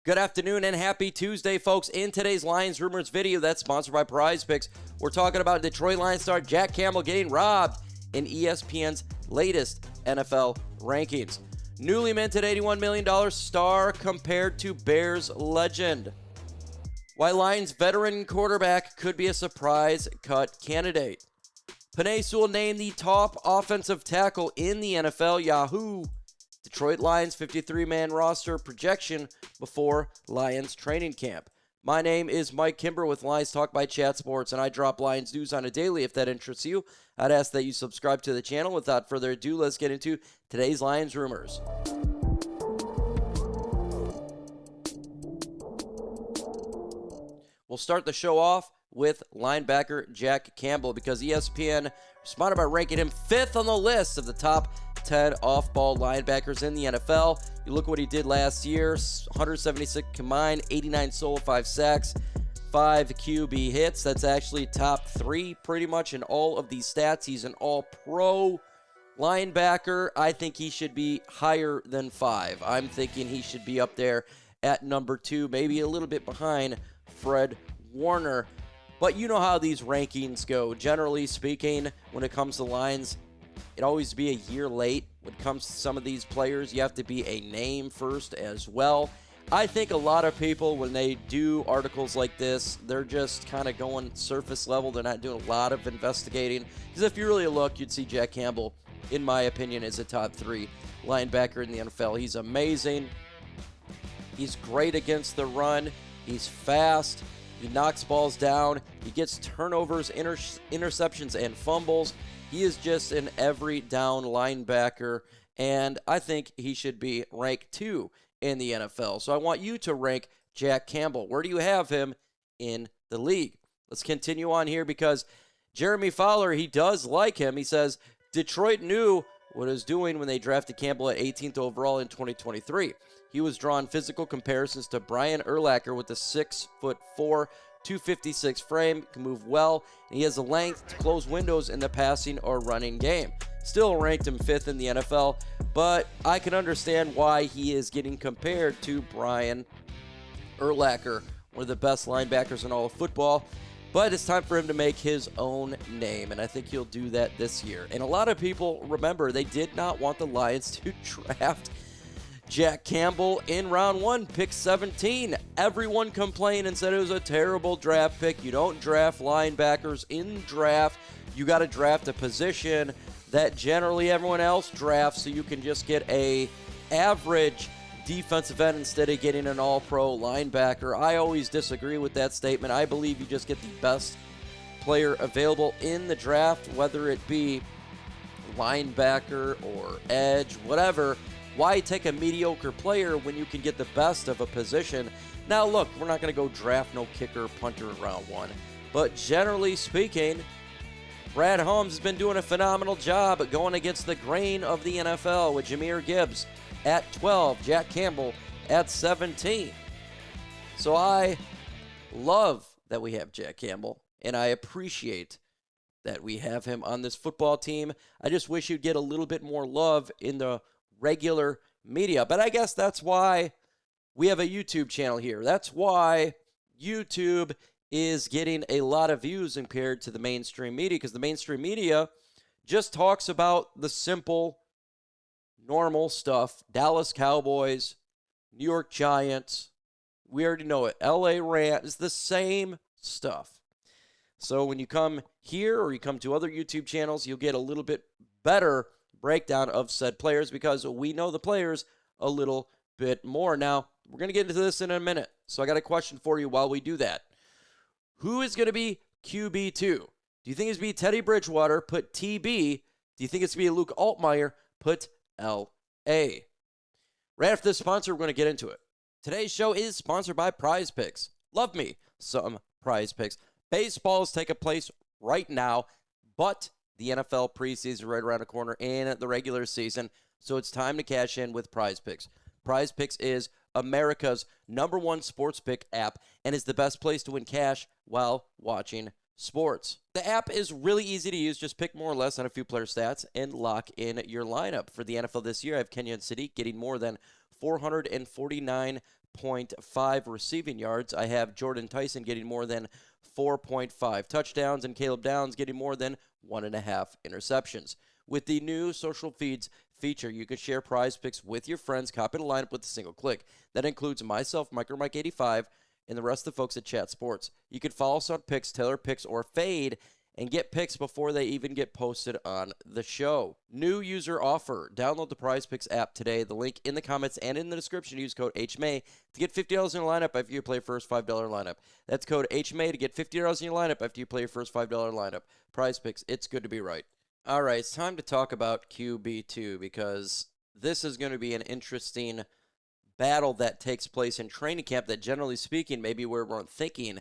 Good afternoon and happy Tuesday, folks. In today's Lions Rumors video that's sponsored by Prize Picks, we're talking about Detroit Lions star Jack Campbell getting robbed in ESPN's latest NFL rankings. Newly minted $81 million star compared to Bears legend. Why Lions veteran quarterback could be a surprise cut candidate. Penei Sewell named the top offensive tackle in the NFL. Yahoo! Detroit Lions 53-man roster projection before Lions training camp. My name is Mike Kimber with Lions Talk by Chat Sports, and I drop Lions news on a daily. If that interests you, I'd ask that you subscribe to the channel. Without further ado, let's get into today's Lions Rumors. We'll start the show off with linebacker Jack Campbell because ESPN responded by ranking him 5th on the list of the top 10 off-ball linebackers in the NFL. You look at what he did last year, 176 combined, 89 solo, 5 sacks, 5 QB hits. That's actually top 3 pretty much in all of these stats. He's an all-pro linebacker. I think he should be higher than 5. I'm thinking he should be up there at number 2, maybe a little bit behind Fred Warner. But you know how these rankings go. Generally speaking, when it comes to Lions, it always be a year late. When it comes to some of these players, you have to be a name first as well. I think a lot of people, when they do articles like this, they're just kind of going surface level. They're not doing a lot of investigating. Because if you really look, you'd see Jack Campbell, in my opinion, is a top 3 linebacker in the NFL. He's amazing. He's great against the run. He's fast. He knocks balls down. He gets turnovers, interceptions, and fumbles. He is just an every down linebacker, and I think he should be ranked 2 in the NFL. So I want you to rank Jack Campbell. Where do you have him in the league? Let's continue on here because Jeremy Fowler, he does like him. He says, Detroit knew what it was doing when they drafted Campbell at 18th overall in 2023. He was drawing physical comparisons to Brian Urlacher with a 6'4", 256 frame, can move well, and he has the length to close windows in the passing or running game. Still ranked him 5th in the NFL, but I can understand why he is getting compared to Brian Urlacher, one of the best linebackers in all of football. But it's time for him to make his own name, and I think he'll do that this year. And a lot of people, remember, they did not want the Lions to draft Jack Campbell in round 1, pick 17. Everyone complained and said it was a terrible draft pick. You don't draft linebackers in draft. You got to draft a position that generally everyone else drafts so you can just get a average defensive end instead of getting an all-pro linebacker. I always disagree with that statement. I believe you just get the best player available in the draft, whether it be linebacker or edge, whatever. Why take a mediocre player when you can get the best of a position? Now, look, we're not going to go draft no kicker, punter in round 1. But generally speaking, Brad Holmes has been doing a phenomenal job at going against the grain of the NFL with Jahmyr Gibbs at 12, Jack Campbell at 17. So I love that we have Jack Campbell, and I appreciate that we have him on this football team. I just wish he'd get a little bit more love in the regular media. But I guess that's why we have a YouTube channel here. That's why YouTube is getting a lot of views compared to the mainstream media, because the mainstream media just talks about the simple, normal stuff. Dallas Cowboys, New York Giants, we already know it. LA Rams, it's the same stuff. So when you come here or you come to other YouTube channels, you'll get a little bit better breakdown of said players because we know the players a little bit more. Now, we're going to get into this in a minute, so I got a question for you while we do that. Who is going to be QB2? Do you think it's going to be Teddy Bridgewater, put TB? Do you think it's going to be Luke Altmaier, put LA? Right after this sponsor, we're going to get into it. Today's show is sponsored by Prize Picks. Love me some Prize Picks. Baseball is taking place right now, but the NFL preseason right around the corner and the regular season, so it's time to cash in with Prize Picks. Prize Picks is America's #1 sports pick app and is the best place to win cash while watching sports. The app is really easy to use. Just pick more or less on a few player stats and lock in your lineup. For the NFL this year, I have Kenyon City getting more than 449 3.5 receiving yards. I have Jordan Tyson getting more than 4.5 touchdowns and Caleb Downs getting more than 1.5 interceptions. With the new social feeds feature, you can share prize picks with your friends, copy the lineup with a single click. That includes myself, MicroMike85, and the rest of the folks at Chat Sports. You can follow us on picks, Taylor picks, or fade, and get picks before they even get posted on the show. New user offer. Download the Prize Picks app today. The link in the comments and in the description. Use code HMAY to get $50 in your lineup after you play your first $5 lineup. That's code HMAY to get $50 in your lineup after you play your first $5 lineup. Prize Picks, it's good to be right. All right, it's time to talk about QB2 because this is going to be an interesting battle that takes place in training camp that, generally speaking, maybe we weren't thinking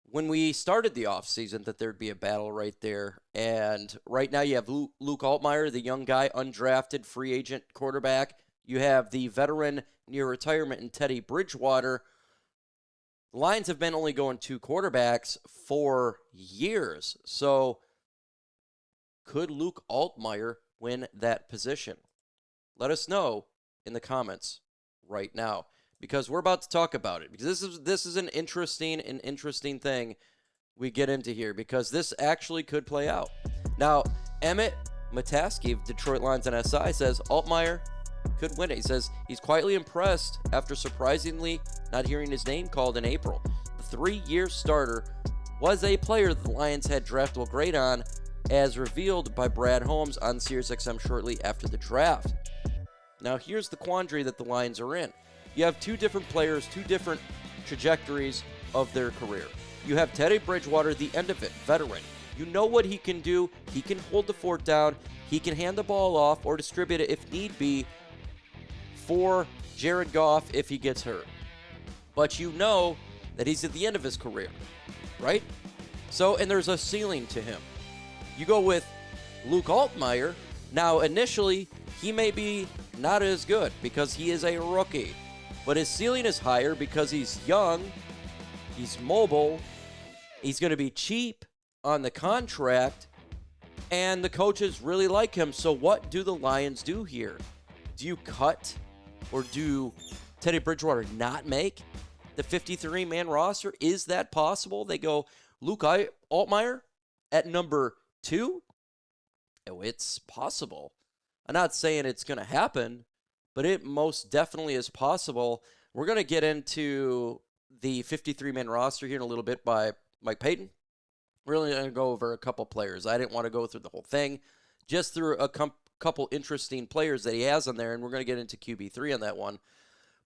when we started the offseason that there'd be a battle right there. And right now you have Luke Altmaier, the young guy, undrafted free agent quarterback. You have the veteran near retirement in Teddy Bridgewater. The Lions have been only going 2 quarterbacks for years. So could Luke Altmaier win that position? Let us know in the comments right now, because we're about to talk about it. Because this is an interesting thing we get into here, because this actually could play out. Now, Emmett Mataski of Detroit Lions and SI says Altmaier could win it. He says he's quietly impressed after surprisingly not hearing his name called in April. The 3-year starter was a player the Lions had draftable grade on, as revealed by Brad Holmes on SiriusXM shortly after the draft. Now, here's the quandary that the Lions are in. You have 2 different players, 2 different trajectories of their career. You have Teddy Bridgewater, the end of it, veteran. You know what he can do. He can hold the fort down. He can hand the ball off or distribute it if need be for Jared Goff if he gets hurt. But you know that he's at the end of his career, right? So, and there's a ceiling to him. You go with Luke Altmaier. Now, initially, he may be not as good because he is a rookie. But his ceiling is higher because he's young, he's mobile, he's going to be cheap on the contract, and the coaches really like him. So what do the Lions do here? Do you cut, or do Teddy Bridgewater not make the 53-man roster? Is that possible? They go Luke Altmaier at number 2? Oh, it's possible. I'm not saying it's going to happen, but it most definitely is possible. We're going to get into the 53-man roster here in a little bit by Mike Payton. We're really going to go over a couple players. I didn't want to go through the whole thing, just through a couple interesting players that he has on there, and we're going to get into QB3 on that one.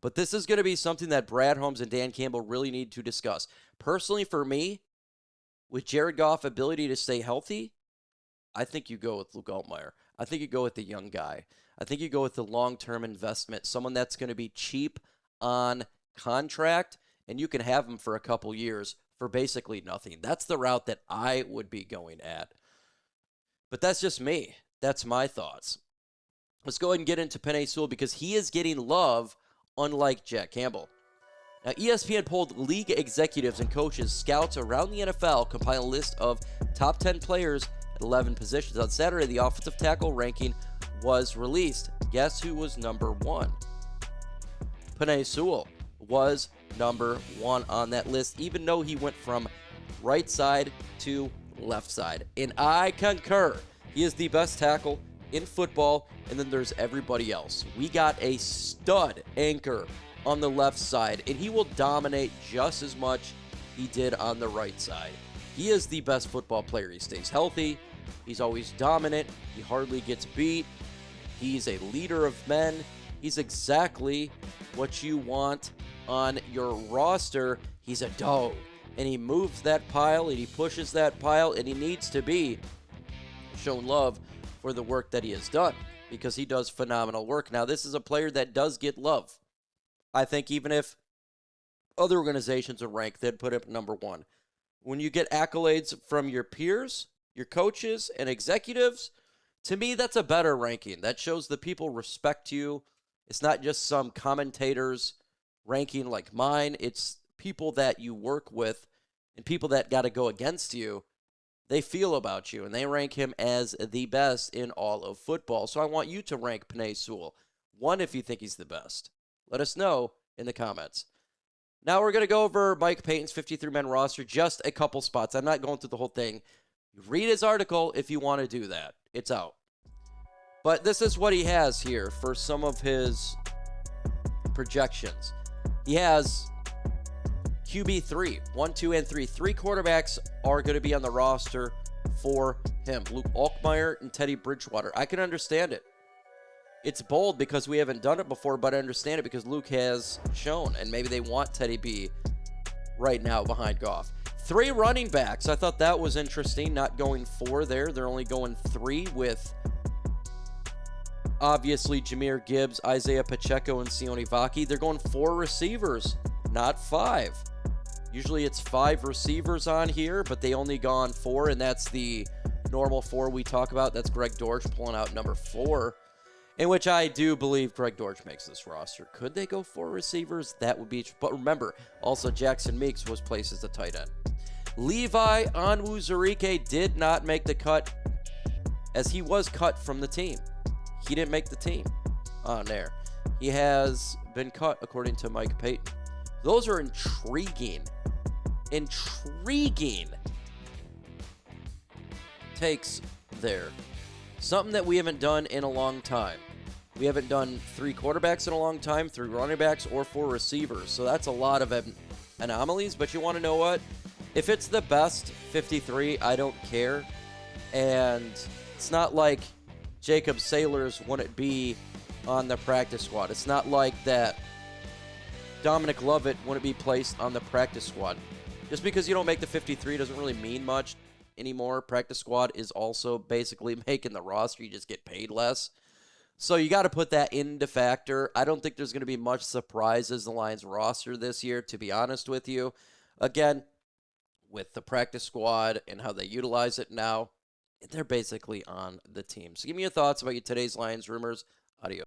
But this is going to be something that Brad Holmes and Dan Campbell really need to discuss. Personally, for me, with Jared Goff's ability to stay healthy, I think you go with Luke Altmaier. I think you go with the young guy. I think you go with the long-term investment, someone that's going to be cheap on contract, and you can have him for a couple years for basically nothing. That's the route that I would be going at. But that's just me. That's my thoughts. Let's go ahead and get into Penei Sewell because he is getting love, unlike Jack Campbell. Now, ESPN polled league executives and coaches, scouts around the NFL, compiled a list of top 10 players at 11 positions. On Saturday, the offensive tackle ranking was released. Guess who was number 1? Penei Sewell was number 1 on that list, even though he went from right side to left side. And I concur. He is the best tackle in football, and then there's everybody else. We got a stud anchor on the left side, and he will dominate just as much he did on the right side. He is the best football player. He stays healthy. He's always dominant. He hardly gets beat. He's a leader of men. He's exactly what you want on your roster. He's a dog, and he moves that pile, and he pushes that pile, and he needs to be shown love for the work that he has done because he does phenomenal work. Now, this is a player that does get love. I think even if other organizations are ranked, they'd put him number 1. When you get accolades from your peers, your coaches, and executives, to me, that's a better ranking. That shows that people respect you. It's not just some commentators ranking like mine. It's people that you work with and people that got to go against you. They feel about you, and they rank him as the best in all of football. So I want you to rank Penei Sewell 1 if you think he's the best. Let us know in the comments. Now we're going to go over Mike Payton's 53-man roster, just a couple spots. I'm not going through the whole thing. Read his article if you want to do that. It's out. But this is what he has here for some of his projections. He has QB3, 1, 2, and 3. 3 quarterbacks are going to be on the roster for him. Luke Alkmayer and Teddy Bridgewater. I can understand it. It's bold because we haven't done it before, but I understand it because Luke has shown, and maybe they want Teddy B right now behind Goff. 3 running backs. I thought that was interesting, not going 4 there. They're only going 3 with obviously Jahmyr Gibbs, Isaiah Pacheco, and Sione Vaki. They're going 4 receivers, not 5. Usually it's 5 receivers on here, but they only gone 4, and that's the normal 4 we talk about. That's Greg Dortch pulling out number 4. In which I do believe Greg Dortch makes this roster. Could they go 4 receivers? That would be... But remember, also Jackson Meeks was placed as the tight end. Levi Onwuzurike did not make the cut, as he was cut from the team. He didn't make the team on there. He has been cut, according to Mike Payton. Those are intriguing. Intriguing takes there. Something that we haven't done in a long time. We haven't done 3 quarterbacks in a long time, 3 running backs, or 4 receivers. So that's a lot of anomalies. But you want to know what? If it's the best 53, I don't care. And it's not like Jacob Saylor's wouldn't be on the practice squad. It's not like that Dominic Lovett wouldn't be placed on the practice squad. Just because you don't make the 53 doesn't really mean much anymore. Practice squad is also basically making the roster. You just get paid less. So you got to put that into factor. I don't think there's going to be much surprises in the Lions roster this year, to be honest with you. Again, with the practice squad and how they utilize it now, they're basically on the team. So give me your thoughts about your today's Lions rumors. Adios.